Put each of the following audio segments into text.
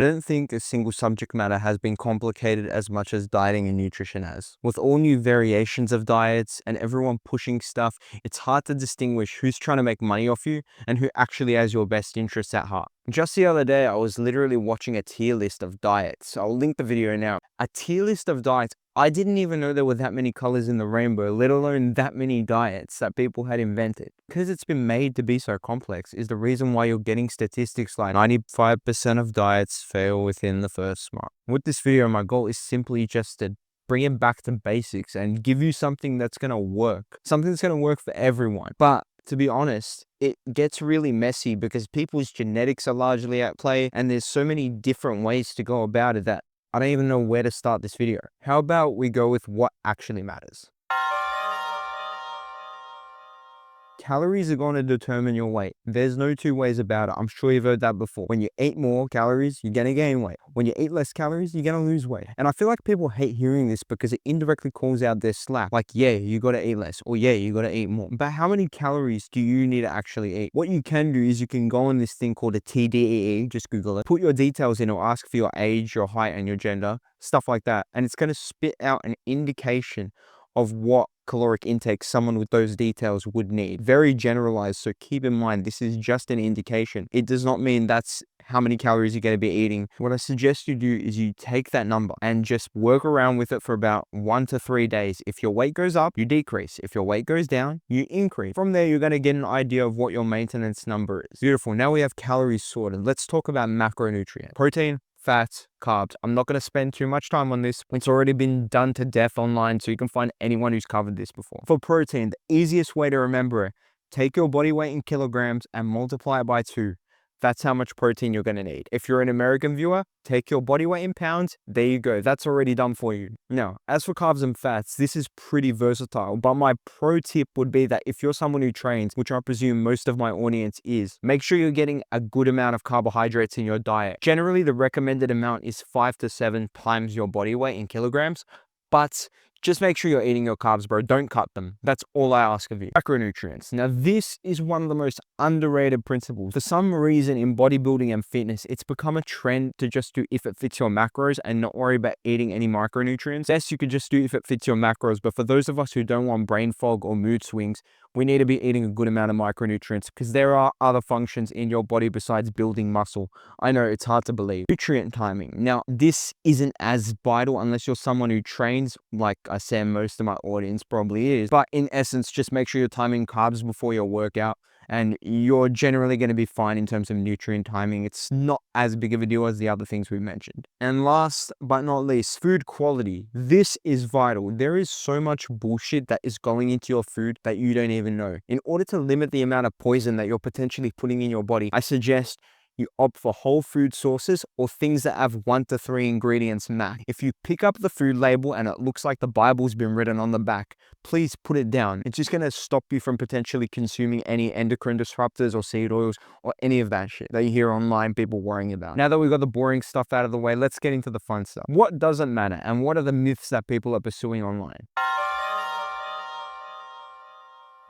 I don't think a single subject matter has been complicated as much as dieting and nutrition has. With all new variations of diets and everyone pushing stuff, it's hard to distinguish who's trying to make money off you and who actually has your best interests at heart. Just the other day, I was literally watching a tier list of diets. I'll link the video now. A tier list of diets. I didn't even know there were that many colors in the rainbow, let alone that many diets that people had invented. Because it's been made to be so complex is the reason why you're getting statistics like 95% of diets fail within the first month. With this video, my goal is simply just to bring it back to basics and give you something that's going to work. Something that's going to work for everyone. But to be honest, it gets really messy because people's genetics are largely at play and there's so many different ways to go about it that I don't even know where to start this video. How about we go with what actually matters? Calories are going to determine your weight. There's no two ways about it. I'm sure you've heard that before. When you eat more calories, you're going to gain weight. When you eat less calories, you're going to lose weight. And I feel like people hate hearing this because it indirectly calls out their slack. Like, yeah, you got to eat less, or yeah, you got to eat more. But how many calories do you need to actually eat? What you can do is you can go on this thing called a TDEE, just Google it, put your details in, or ask for your age, your height, and your gender, stuff like that. And it's going to spit out an indication of what caloric intake someone with those details would need. Very generalized, so keep in mind this is just an indication. It does not mean that's how many calories you're going to be eating. What I suggest you do is you take that number and just work around with it for about 1 to 3 days. If your weight goes up, you decrease. If your weight goes down, you increase. From there, you're going to get an idea of what your maintenance number is. Beautiful. Now we have calories sorted. Let's talk about macronutrients. Protein, fats, carbs. I'm not going to spend too much time on this. It's already been done to death online, so you can find anyone who's covered this before. For protein, the easiest way to remember it, take your body weight in kilograms and multiply it by 2. That's how much protein you're going to need. If you're an American viewer, take your body weight in pounds. There you go. That's already done for you. Now, as for carbs and fats, this is pretty versatile. But my pro tip would be that if you're someone who trains, which I presume most of my audience is, make sure you're getting a good amount of carbohydrates in your diet. Generally, the recommended amount is 5 to 7 times your body weight in kilograms. But just make sure you're eating your carbs, bro. Don't cut them. That's all I ask of you. Macronutrients. Now, this is one of the most underrated principles. For some reason in bodybuilding and fitness, it's become a trend to just do if it fits your macros and not worry about eating any micronutrients. Yes, you could just do if it fits your macros, but for those of us who don't want brain fog or mood swings, we need to be eating a good amount of micronutrients because there are other functions in your body besides building muscle. I know it's hard to believe. Nutrient timing. Now, this isn't as vital unless you're someone who trains, like I said, most of my audience probably is. But in essence, just make sure you're timing carbs before your workout and you're generally going to be fine in terms of nutrient timing. It's not as big of a deal as the other things we mentioned. And last but not least, food quality. This is vital. There is so much bullshit that is going into your food that you don't even know. In order to limit the amount of poison that you're potentially putting in your body, I suggest you opt for whole food sources or things that have 1 to 3 ingredients max. If you pick up the food label and it looks like the Bible's been written on the back, please put it down. It's just going to stop you from potentially consuming any endocrine disruptors or seed oils or any of that shit that you hear online people worrying about. Now that we've got the boring stuff out of the way, let's get into the fun stuff. What doesn't matter and what are the myths that people are pursuing online?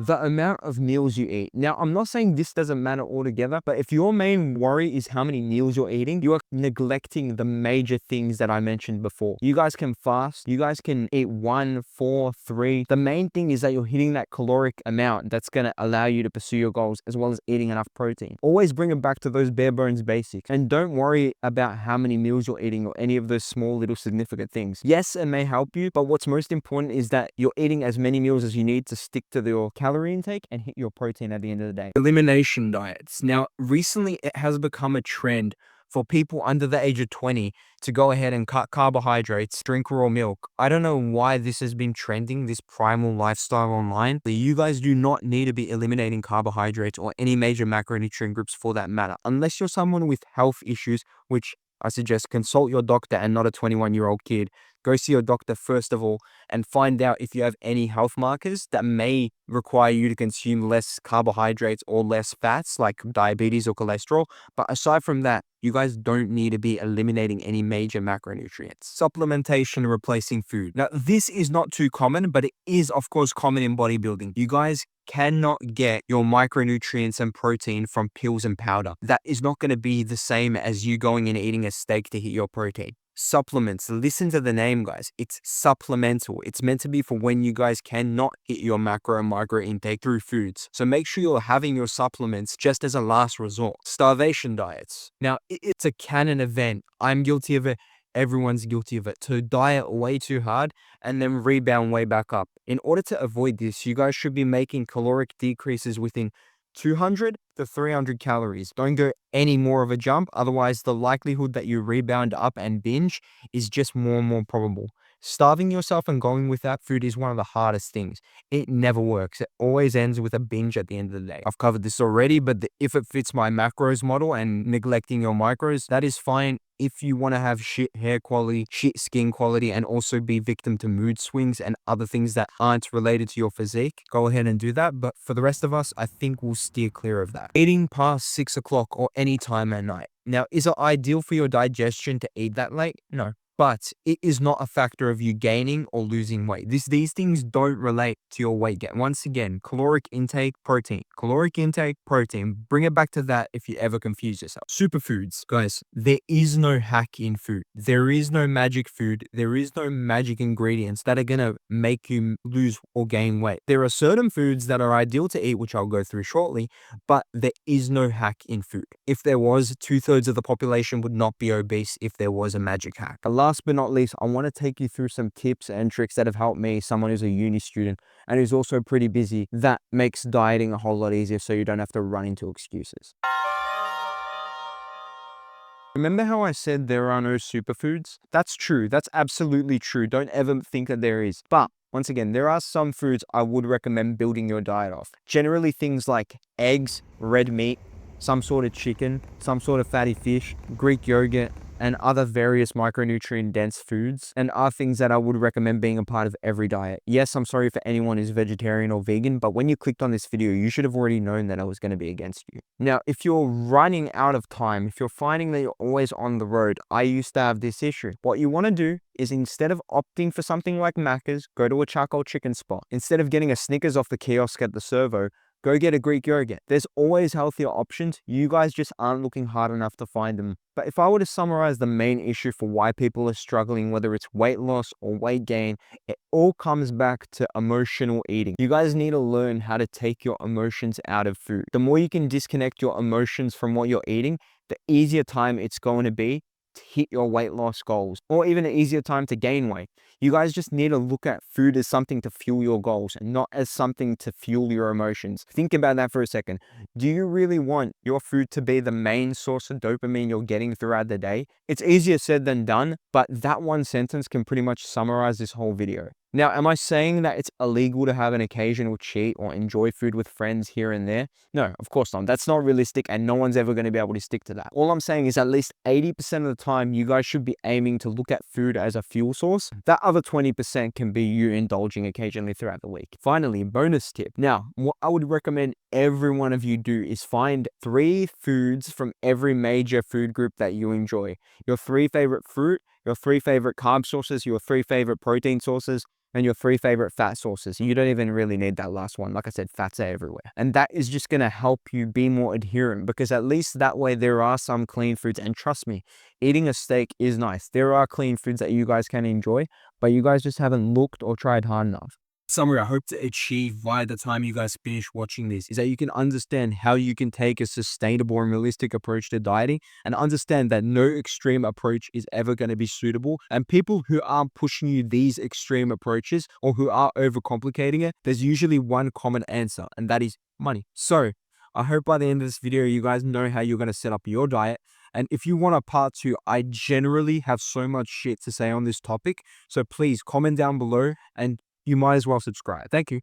The amount of meals you eat. Now, I'm not saying this doesn't matter altogether, but if your main worry is how many meals you're eating, you are neglecting the major things that I mentioned before. You guys can fast, you guys can eat 1, 4, 3. The main thing is that you're hitting that caloric amount that's going to allow you to pursue your goals as well as eating enough protein. Always bring it back to those bare bones basics and don't worry about how many meals you're eating or any of those small little significant things. Yes, it may help you, but what's most important is that you're eating as many meals as you need to stick to your calorie intake and hit your protein at the end of the day. Elimination diets. Now, recently it has become a trend for people under the age of 20 to go ahead and cut carbohydrates, drink raw milk. I don't know why this has been trending, this primal lifestyle online. But you guys do not need to be eliminating carbohydrates or any major macronutrient groups for that matter. Unless you're someone with health issues, which I suggest consult your doctor and not a 21-year-old kid go see your doctor first of all and find out if you have any health markers that may require you to consume less carbohydrates or less fats like diabetes or cholesterol. But aside from that, you guys don't need to be eliminating any major macronutrients. Supplementation replacing food. Now, this is not too common, but it is, of course, common in bodybuilding. You guys cannot get your micronutrients and protein from pills and powder. That is not going to be the same as you going and eating a steak to hit your protein. Supplements, listen to the name, guys. It's supplemental. It's meant to be for when you guys cannot hit your macro and micro intake through foods. So make sure you're having your supplements just as a last resort. Starvation diets. Now, it's a canon event. I'm guilty of it. Everyone's guilty of it. To diet way too hard and then rebound way back up. In order to avoid this, you guys should be making caloric decreases within 200 to 300 calories. Don't go any more of a jump. Otherwise, the likelihood that you rebound up and binge is just more and more probable. Starving yourself and going without food is one of the hardest things. It never works. It always ends with a binge at the end of the day. I've covered this already, but if it fits my macros model and neglecting your micros, that is fine. If you want to have shit hair quality, shit skin quality, and also be victim to mood swings and other things that aren't related to your physique, go ahead and do that. But for the rest of us, I think we'll steer clear of that. Eating past 6 o'clock or any time at night. Now, is it ideal for your digestion to eat that late? No. But it is not a factor of you gaining or losing weight. These things don't relate to your weight gain. Once again, caloric intake, protein. Caloric intake, protein. Bring it back to that if you ever confuse yourself. Superfoods. Guys, there is no hack in food. There is no magic food. There is no magic ingredients that are going to make you lose or gain weight. There are certain foods that are ideal to eat, which I'll go through shortly, but there is no hack in food. If there was, 2/3 of the population would not be obese if there was a magic hack. Last but not least, I want to take you through some tips and tricks that have helped me, someone who's a uni student and who's also pretty busy, that makes dieting a whole lot easier so you don't have to run into excuses. Remember how I said there are no superfoods? That's true. That's absolutely true. Don't ever think that there is. But once again, there are some foods I would recommend building your diet off. Generally things like eggs, red meat, some sort of chicken, some sort of fatty fish, Greek yogurt, and other various micronutrient dense foods, and are things that I would recommend being a part of every diet. Yes, I'm sorry for anyone who's vegetarian or vegan, but when you clicked on this video, you should have already known that I was going to be against you. Now, if you're running out of time, if you're finding that you're always on the road, I used to have this issue. What you want to do is, instead of opting for something like Macca's, go to a charcoal chicken spot. Instead of getting a Snickers off the kiosk at the servo, go get a Greek yogurt. There's always healthier options. You guys just aren't looking hard enough to find them. But if I were to summarize the main issue for why people are struggling, whether it's weight loss or weight gain, it all comes back to emotional eating. You guys need to learn how to take your emotions out of food. The more you can disconnect your emotions from what you're eating, the easier time it's going to be to hit your weight loss goals, or even an easier time to gain weight. You guys just need to look at food as something to fuel your goals and not as something to fuel your emotions. Think about that for a second. Do you really want your food to be the main source of dopamine you're getting throughout the day? It's easier said than done, but that one sentence can pretty much summarize this whole video. Now, am I saying that it's illegal to have an occasional cheat or enjoy food with friends here and there? No, of course not. That's not realistic, and no one's ever going to be able to stick to that. All I'm saying is at least 80% of the time, you guys should be aiming to look at food as a fuel source. That other 20% can be you indulging occasionally throughout the week. Finally, bonus tip. Now, what I would recommend every one of you do is find 3 foods from every major food group that you enjoy. Your 3 favorite fruit, your 3 favorite carb sources, your 3 favorite protein sources, and your 3 favorite fat sources. You don't even really need that last one. Like I said, fats are everywhere. And that is just going to help you be more adherent, because at least that way there are some clean foods. And trust me, eating a steak is nice. There are clean foods that you guys can enjoy, but you guys just haven't looked or tried hard enough. Summary I hope to achieve by the time you guys finish watching this is that you can understand how you can take a sustainable and realistic approach to dieting, and understand that no extreme approach is ever going to be suitable. And people who aren't pushing you these extreme approaches, or who are overcomplicating it, there's usually one common answer, and that is money. So I hope by the end of this video, you guys know how you're going to set up your diet. And if you want a part 2, I generally have so much shit to say on this topic. So please comment down below, and you might as well subscribe. Thank you.